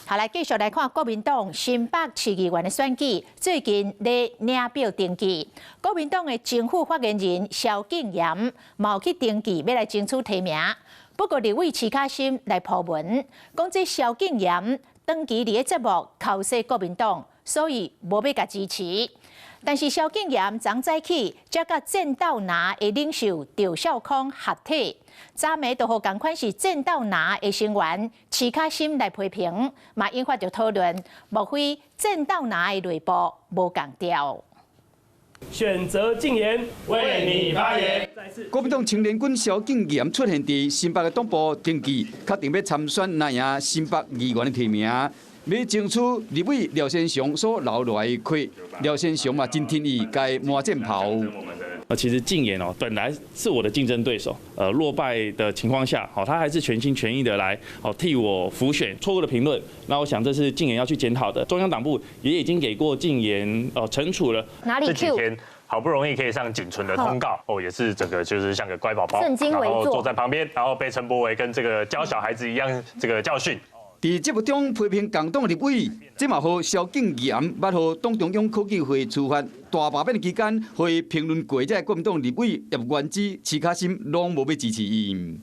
好，來繼續來看國民黨新北市議員的選舉，最近咧領表登記。國民黨的政府發言人蕭敬言冇去登記，要來爭取提名。不過立委徐巧芯來鋪文，講這蕭敬言長期佇個節目口說國民黨，所以無要甲支持。但是蕭敬言昨早起，才甲戰鬥拿的領袖趙少康合體，昨暝就互同款是戰鬥拿的成員徐巧芯來批評，嘛引發着討論，莫非戰鬥拿的內部無共調？選擇禁言，為你發言。國民黨青年軍蕭敬言出現佇新北的黨部登記，確定要參選拿贏新北議員的提名。要爭取立委廖先祥所留落來的虧，廖先祥嘛真天意該滿戰袍。其實禁言本來是我的競爭對手，落敗的情況下，他還是全心全意的來替我輔選，錯誤的評論，那我想這是禁言要去檢討的。中央黨部也已經給過禁言懲處了。哪裡 Q？好不容易可以上僅存的通告也是整個就是像個乖寶寶，正襟危坐，然後坐在旁邊，然後被陳柏惟跟這個教小孩子一樣這個教訓。在節目中批評共黨立委，這嘛互蕭敬言捌互黨中央科技會處罰大罷免期間，互伊評論過這國民黨立委葉元之、徐巧芯攏無要支持伊。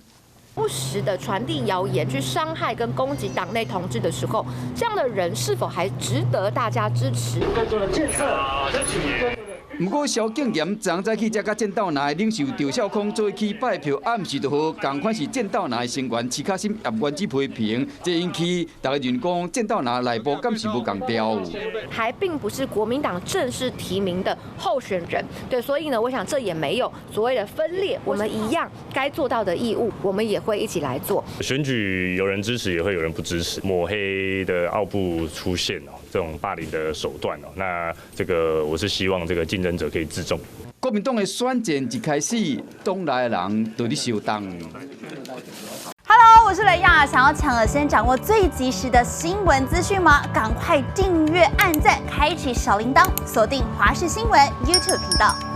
不實的傳遞謠言，去傷害跟攻擊黨內同志的時候，這樣的人是否還值得大家支持？更多的建設。不過，蕭敬言昨早起才甲戰鬥拿的領袖趙少康做去拜票，暗時就和同款是戰鬥拿的成員徐巧芯、葉元之批評，這引起大家認講戰鬥拿內部敢是無共調。還並不是國民黨正式提名的候選人，對，所以呢，我想這也沒有所謂的分裂，我們一樣該做到的義務，我們也會一起來做。選舉有人支持，也會有人不支持，抹黑的奧部出現這種霸凌的手段那這個我是希望這個競爭者可以自重。國民黨的選戰一開始，黨內的人就在受凍。Hello， 我是雷亞，想要搶了先掌握最及時的新聞資訊嗎？趕快訂閱、按讚、開啟小鈴鐺，鎖定華視新聞 YouTube 頻道。